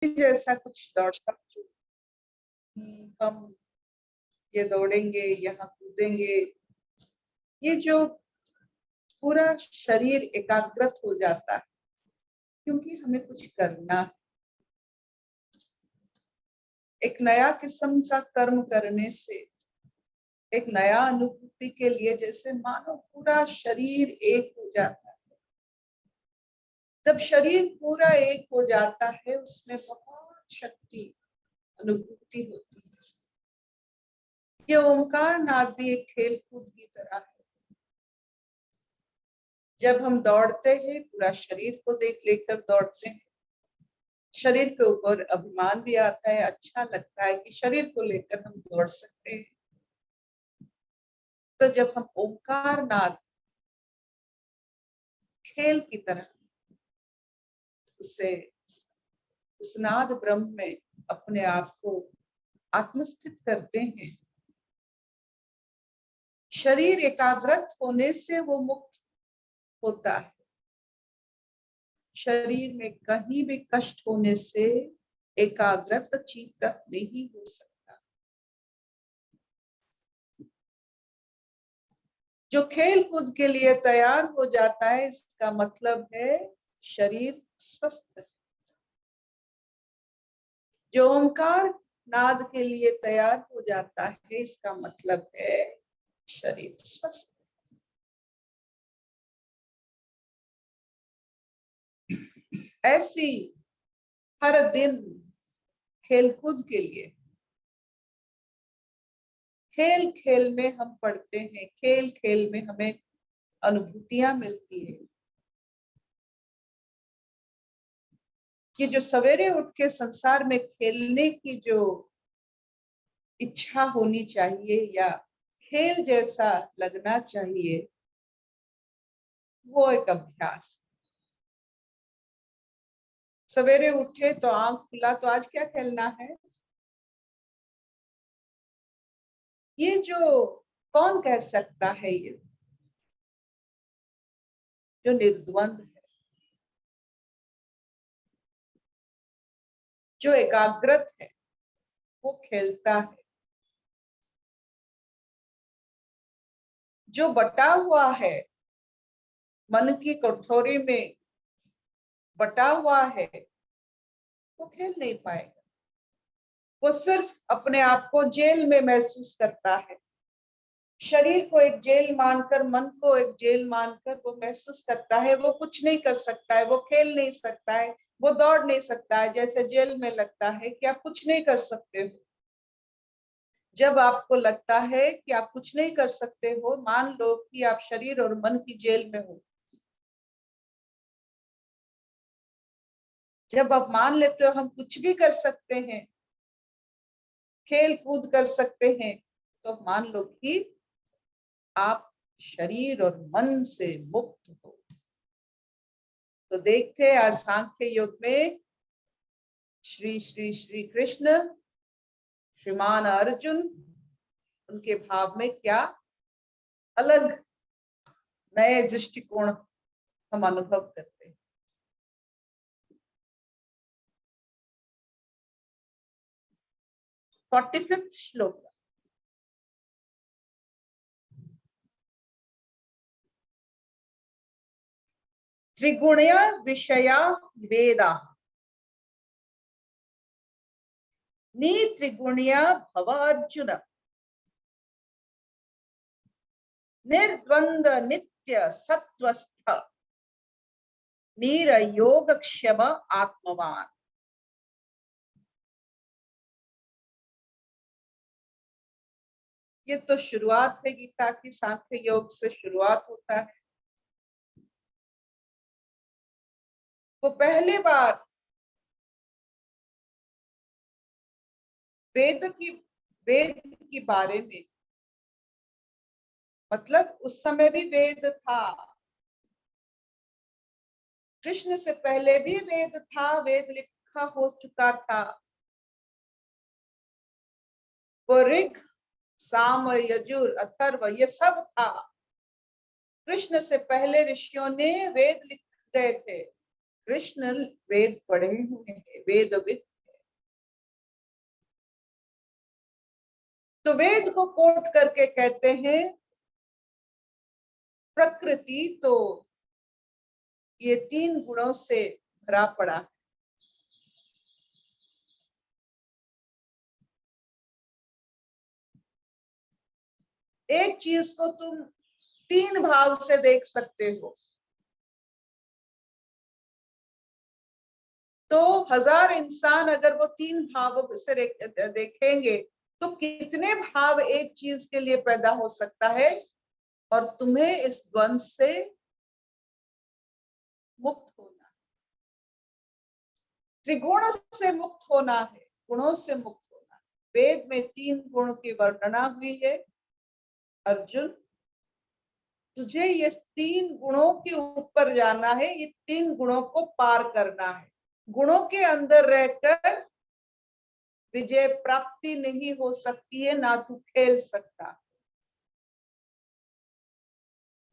जैसा कुछ दौड़ता, हम ये दौड़ेंगे, यहाँ कूदेंगे, ये जो पूरा शरीर एकाग्रत हो जाता है, क्योंकि हमें कुछ करना है। एक नया किस्म का कर्म करने से एक नया अनुभूति के लिए जैसे मानो पूरा शरीर एक हो जाता है। जब शरीर पूरा एक हो जाता है, उसमें बहुत शक्ति अनुभूति होती है। ये ओंकार नाद भी एक खेल कूद की तरह है। जब हम दौड़ते हैं, पूरा शरीर को देख लेकर दौड़ते हैं, शरीर के ऊपर अभिमान भी आता है, अच्छा लगता है कि शरीर को लेकर हम दौड़ सकते हैं। तो जब हम ओंकार नाद खेल की तरह उसे उस नाद ब्रह्म में अपने आप को आत्मस्थित करते हैं, शरीर एकाग्रत होने से वो मुक्त होता है। शरीर में कहीं भी कष्ट होने से एकाग्रत चित्त नहीं हो सकता। जो खेल कूद के लिए तैयार हो जाता है, इसका मतलब है शरीर स्वस्थ है। जो ओंकार नाद के लिए तैयार हो जाता है, इसका मतलब है शरीर स्वस्थ है। ऐसी हर दिन खेलकूद के लिए, खेल खेल में हम पढ़ते हैं, खेल खेल में हमें अनुभूतियां मिलती है। कि जो सवेरे उठ के संसार में खेलने की जो इच्छा होनी चाहिए या खेल जैसा लगना चाहिए, वो एक अभ्यास। सवेरे उठे तो आंख खुला तो आज क्या खेलना है, ये जो कौन कह सकता है, ये जो निर्द्वंद है, जो एकाग्रत है, वो खेलता है। जो बटा हुआ है, मन की कठोरी में बटा हुआ है, वो खेल नहीं पाएगा। वो सिर्फ अपने आप को जेल में महसूस करता है। शरीर को एक जेल मानकर, मन को एक जेल मानकर वो महसूस करता है। वो कुछ नहीं कर सकता है, वो खेल नहीं सकता है, वो दौड़ नहीं सकता है। जैसे जेल में लगता है कि आप कुछ नहीं कर सकते हो। जब आपको लगता है कि आप कुछ नहीं कर सकते हो, मान लो कि आप शरीर और मन की जेल में हो। जब आप मान लेते हो हम कुछ भी कर सकते हैं, खेल कूद कर सकते हैं, तो मान लो कि आप शरीर और मन से मुक्त हो। तो देखते आज सांख्य योग में श्री श्री श्री कृष्ण, श्रीमान अर्जुन, उनके भाव में क्या अलग नए दृष्टिकोण हम अनुभव करते हैं। 45वां श्लोक, त्रिगुणय विषया वेदा त्रिगुणीय भव अर्जुन, निर्द्वंद नित्य सत्वस्थ, निरयोगक्षम आत्मवान। ये तो शुरुआत है गीता की, सांख्य योग से शुरुआत होता है। वो पहली बार वेद की बारे में, मतलब उस समय भी वेद था, कृष्ण से पहले भी वेद था, वेद लिखा हो चुका था। वो ऋग, साम, यजुर, अथर्व, ये सब था। कृष्ण से पहले ऋषियों ने वेद लिख गए थे। कृष्ण वेद पढ़े हुए हैं, वेदविद तो वेद को कोट करके कहते हैं प्रकृति तो ये 3 गुणों से भरा पड़ा है। एक चीज को तुम 3 भाव से देख सकते हो, तो 1000 इंसान अगर वो 3 भाव से देखेंगे तो कितने भाव एक चीज के लिए पैदा हो सकता है। और तुम्हें इस द्वंद से मुक्त होना, त्रिगुण से मुक्त होना है, गुणों से मुक्त होना है। वेद में 3 गुण की वर्णना हुई है। अर्जुन, तुझे ये 3 गुणों के ऊपर जाना है, ये 3 गुणों को पार करना है। गुणों के अंदर रहकर विजय प्राप्ति नहीं हो सकती है, ना तू खेल सकता।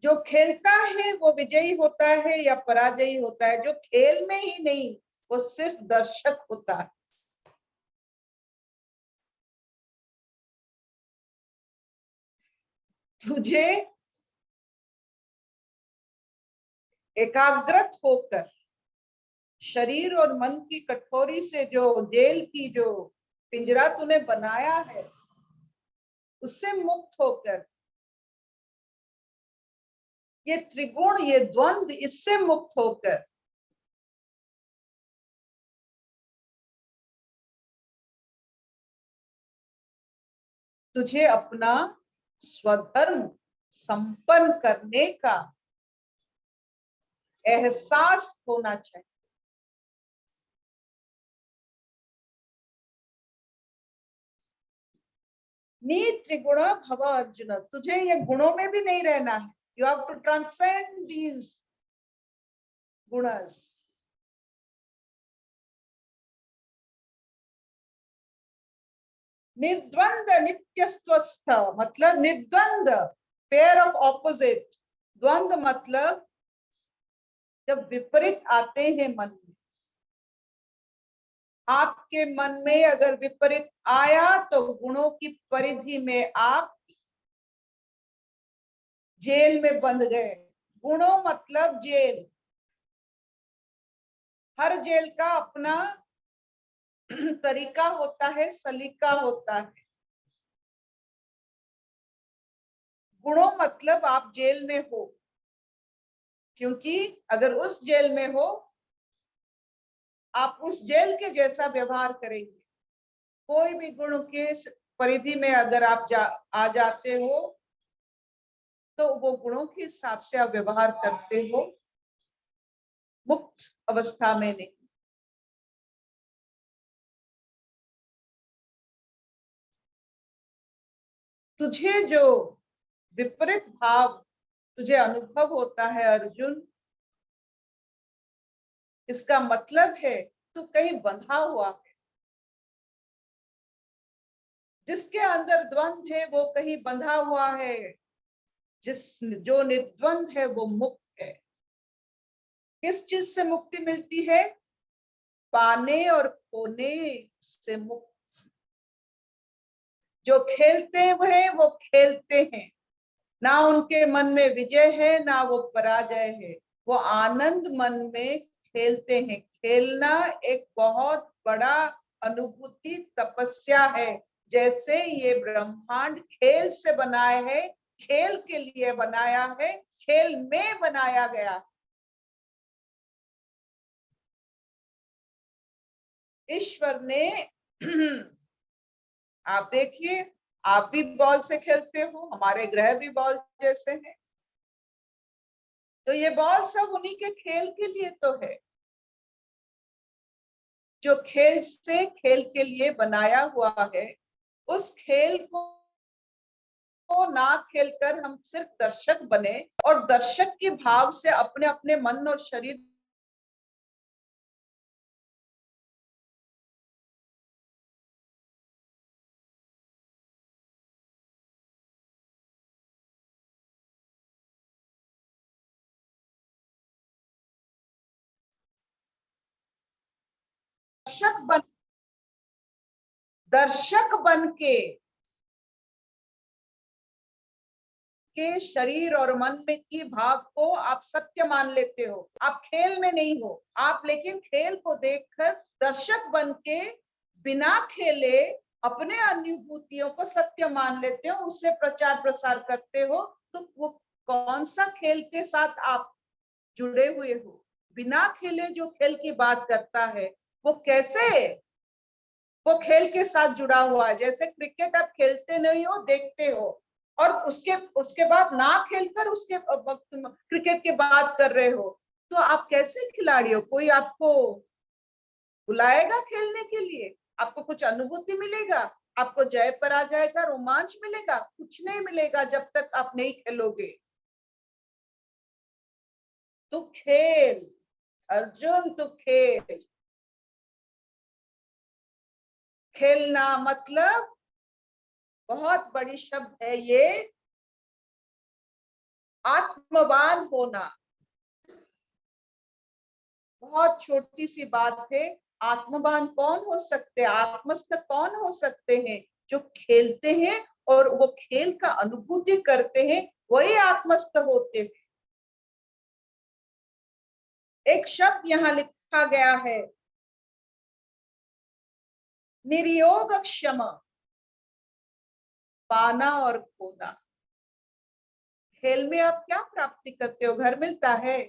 जो खेलता है वो विजयी होता है या पराजयी होता है। जो खेल में ही नहीं, वो सिर्फ दर्शक होता है। तुझे एकाग्रत होकर शरीर और मन की कठोरी से, जो जेल की जो पिंजरा तूने बनाया है, उससे मुक्त होकर, ये त्रिगुण, ये द्वंद, इससे मुक्त होकर तुझे अपना स्वधर्म संपन्न करने का एहसास होना चाहिए। नी त्रिगुण भव अर्जुन, तुझे ये गुणों में भी नहीं रहना है। You have to transcend these गुणस। निर्द्वंद नित्यस्वस्थ मतलब निर्द्वंद, पेयर ऑफ ऑपोजिट। द्वंद मतलब जब विपरीत आते हैं मन में, आपके मन में अगर विपरीत आया तो गुणों की परिधि में आप जेल में बंध गए। गुणों मतलब जेल। हर जेल का अपना तरीका होता है, सलीका होता है। गुणों मतलब आप जेल में हो, क्योंकि अगर उस जेल में हो, आप उस जेल के जैसा व्यवहार करेंगे। कोई भी गुण के परिधि में अगर आप आ जाते हो, तो वो गुणों के हिसाब से आप व्यवहार करते हो, मुक्त अवस्था में नहीं। तुझे जो विपरीत भाव तुझे अनुभव होता है अर्जुन, इसका मतलब है तू कहीं बंधा हुआ है। जिसके अंदर द्वंद है वो कहीं बंधा हुआ है, जो निर्द्वंद है वो मुक्त है। किस चीज से मुक्ति मिलती है? पाने और खोने से मुक्त। जो खेलते हैं वो खेलते हैं, ना उनके मन में विजय है ना वो पराजय है, वो आनंद मन में खेलते हैं। खेलना एक बहुत बड़ा अनुभूति तपस्या है। जैसे ये ब्रह्मांड खेल से बनाया है, खेल के लिए बनाया है, खेल में बनाया गया। ईश्वर ने आप देखिए, आप भी बॉल से खेलते हो, हमारे ग्रह भी बॉल जैसे हैं। तो ये बॉल सब उन्हीं के खेल के लिए तो है, जो खेल से खेल के लिए बनाया हुआ है। उस खेल को ना खेलकर हम सिर्फ दर्शक बने, और दर्शक के भाव से अपने अपने मन और शरीर दर्शक बन, दर्शक बन के आपके शरीर और मन में की भाव को आप सत्य मान लेते हो, आप खेल में नहीं हो आप, लेकिन खेल को देखकर दर्शक बन के बिना खेले अपने अनुभूतियों को सत्य मान लेते हो, उससे प्रचार प्रसार करते हो, तो वो कौन सा खेल के साथ आप जुड़े हुए हो? बिना खेले जो खेल की बात करता है वो कैसे वो खेल के साथ जुड़ा हुआ है? जैसे क्रिकेट आप खेलते नहीं हो, देखते हो, और उसके उसके बाद ना खेलकर उसके क्रिकेट के बात कर रहे हो, तो आप कैसे खिलाड़ी हो? कोई आपको बुलाएगा खेलने के लिए? आपको कुछ अनुभूति मिलेगा? आपको जय पराजय का रोमांच मिलेगा? कुछ नहीं मिलेगा जब तक आप नहीं खेलोगे। तो खेल अर्जुन, तो खेल। खेलना मतलब बहुत बड़ी शब्द है ये, आत्मवान होना। बहुत छोटी सी बात है। आत्मवान कौन हो सकते हैं, आत्मस्थ कौन हो सकते हैं? जो खेलते हैं और वो खेल का अनुभूति करते हैं, वही आत्मस्थ होते हैं। एक शब्द यहाँ लिखा गया है, निर्योग क्षम, पाना और खोना। खेल में आप क्या प्राप्ति करते हो? घर मिलता है।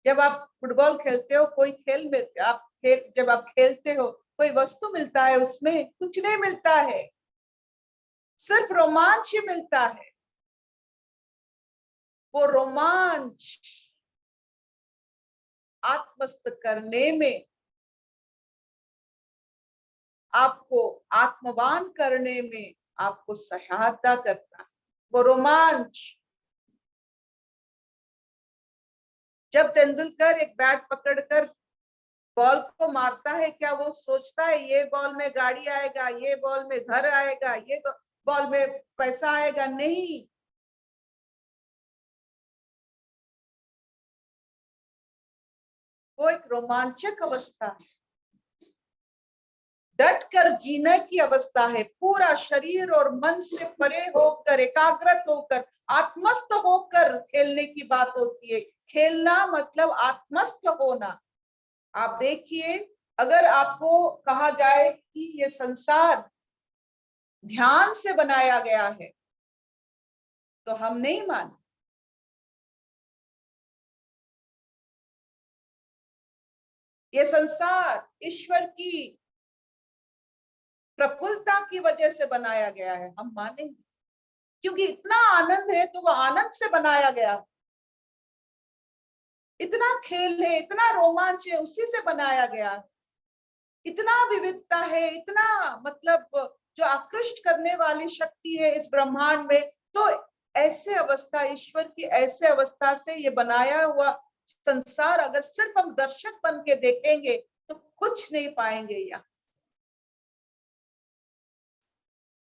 जब आप फुटबॉल खेलते हो, कोई खेल में आप जब आप खेलते हो, कोई वस्तु मिलता है? उसमें कुछ नहीं मिलता है, सिर्फ रोमांच ही मिलता है। वो रोमांच आत्मस्थ करने में, आपको आत्मवान करने में आपको सहायता करता है। वो रोमांच, जब तेंदुलकर एक बैट पकड़कर बॉल को मारता है, क्या वो सोचता है ये बॉल में गाड़ी आएगा, ये बॉल में घर आएगा, ये बॉल में पैसा आएगा? नहीं। वो एक रोमांचक अवस्था है, डट कर जीने की अवस्था है, पूरा शरीर और मन से परे होकर, एकाग्रत होकर, आत्मस्थ होकर खेलने की बात होती है। खेलना मतलब आत्मस्थ होना। आप देखिए, अगर आपको कहा जाए कि ये संसार ध्यान से बनाया गया है, तो हम नहीं मान। ये संसार ईश्वर की प्रफुल्लता की वजह से बनाया गया है, हम मानेंगे, क्योंकि इतना आनंद है तो वो आनंद से बनाया गया। इतना खेल है, इतना रोमांच है, उसी से बनाया गया। इतना विविधता है, इतना मतलब जो आकृष्ट करने वाली शक्ति है इस ब्रह्मांड में, तो ऐसे अवस्था, ईश्वर की ऐसे अवस्था से ये बनाया हुआ संसार अगर सिर्फ हम दर्शक बन के देखेंगे तो कुछ नहीं पाएंगे। यहाँ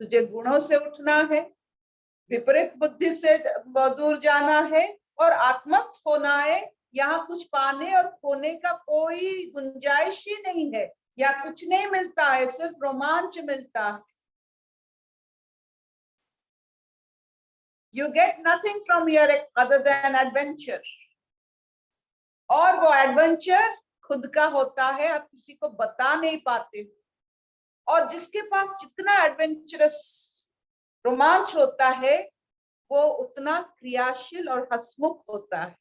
तुझे गुणों से उठना है, विपरीत बुद्धि से दूर जाना है और आत्मस्थ होना है। यहाँ कुछ पाने और खोने का कोई गुंजाइश ही नहीं है, या कुछ नहीं मिलता है, सिर्फ रोमांच मिलता है। You get nothing from here other than adventure, और वो एडवेंचर खुद का होता है, आप किसी को बता नहीं पाते। और जिसके पास जितना एडवेंचरस रोमांच होता है, वो उतना क्रियाशील और हंसमुख होता है।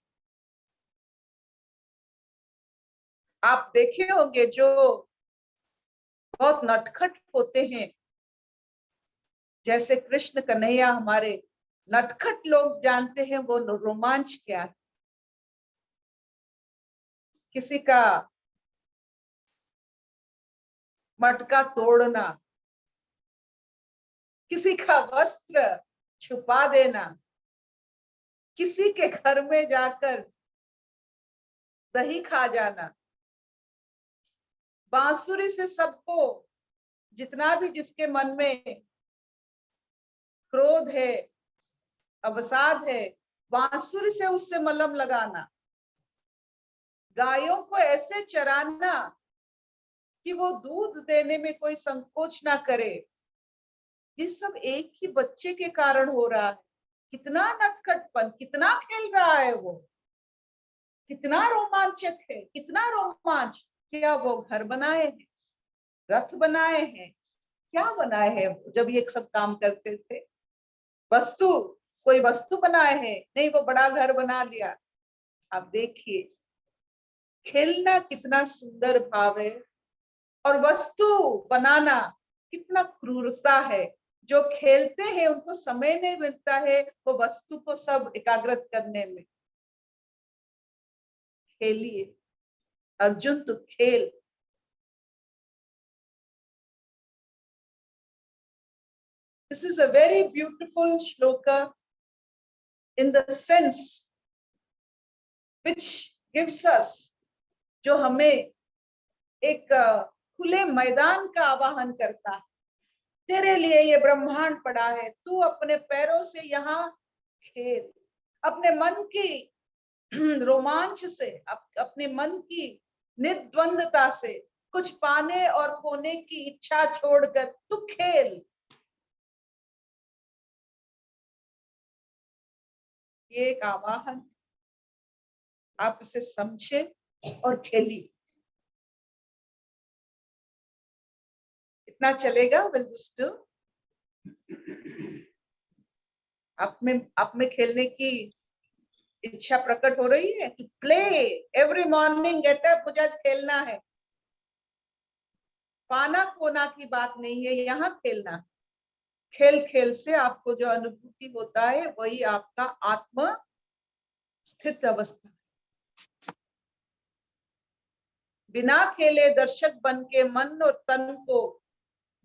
आप देखे होंगे जो बहुत नटखट होते हैं, जैसे कृष्ण कन्हैया हमारे, नटखट लोग जानते हैं वो रोमांच क्या है। किसी का मटका तोड़ना, किसी का वस्त्र छुपा देना, किसी के घर में जाकर दही खा जाना, बांसुरी से सबको, जितना भी जिसके मन में क्रोध है, अवसाद है, बांसुरी से उससे मलहम लगाना, गायों को ऐसे चराना कि वो दूध देने में कोई संकोच ना करे। ये सब एक ही बच्चे के कारण हो रहा है। कितना नटखटपन, कितना खेल रहा है वो, कितना रोमांचक है, कितना रोमांच। क्या वो घर बनाए हैं, रथ बनाए हैं, क्या बनाए हैं जब ये सब काम करते थे? वस्तु, कोई वस्तु बनाए हैं? नहीं, वो बड़ा घर बना लिया। आप देखिए खेलना कितना सुंदर भाव है, और वस्तु बनाना कितना क्रूरता है। जो खेलते हैं उनको समय नहीं मिलता है वो वस्तु को सब एकाग्रत करने में। खेलिए अर्जुन, तो खेल। This is a very beautiful shloka in the sense which gives us, जो हमें एक खुले मैदान का आवाहन करता है। तेरे लिए ये ब्रह्मांड पड़ा है, तू अपने पैरों से यहाँ खेल, अपने मन की रोमांच से, अपने मन की निर्द्वंदता से, कुछ पाने और खोने की इच्छा छोड़कर तू खेल। ये एक आवाहन, आप इसे समझे और खेलिए। इतना चलेगा? Will this do? आप में खेलने की इच्छा प्रकट हो रही है? To play every morning, get up, मुझे आज खेलना है। पाना खोना की बात नहीं है, यहाँ खेलना। खेल खेल से आपको जो अनुभूति होता है वही आपका आत्म स्थित अवस्था। बिना खेले दर्शक बन के मन और तन को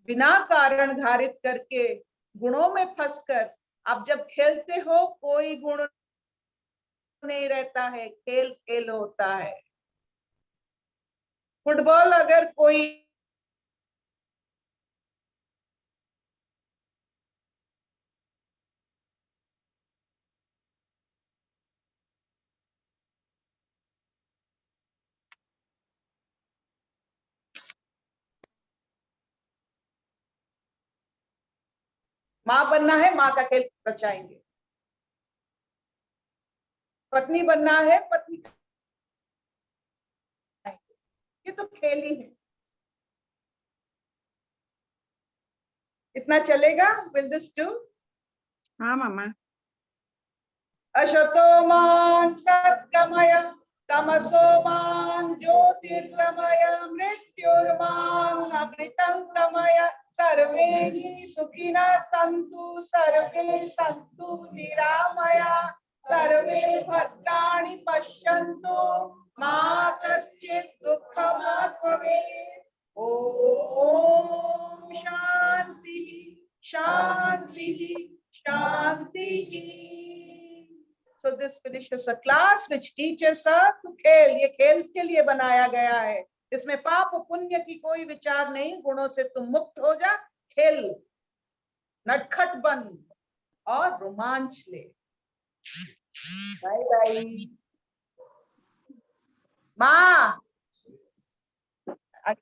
बिना कारण धारित करके गुणों में फंसकर, आप जब खेलते हो कोई गुण नहीं रहता है, खेल खेल होता है। फुटबॉल अगर कोई माँ बनना है, माँ का खेल बचाएंगे। पत्नी बनना है, पत्नी का, ये तो खेल ही है। इतना चलेगा? Will this do? हाँ मामा। अशतो मान सत्कमय, तमसो मान ज्योतिर्गमय, मृत्युर्मान अमृतंगमय। सर्वे हि सुखिनः सन्तु, सर्वे सन्तु निरामया, सर्वे भद्राणि पश्यन्तु, मा कश्चित् दुःखभाग् भवेत्। ओम शांति शांति शांति। So this finishes a class which teaches us to खेल। ये खेल के लिए बनाया गया है, इसमें पाप पुण्य की कोई विचार नहीं। गुणों से तुम मुक्त हो जा, खेल, नटखट बन और रोमांच ले। बाय बाय माँ। आज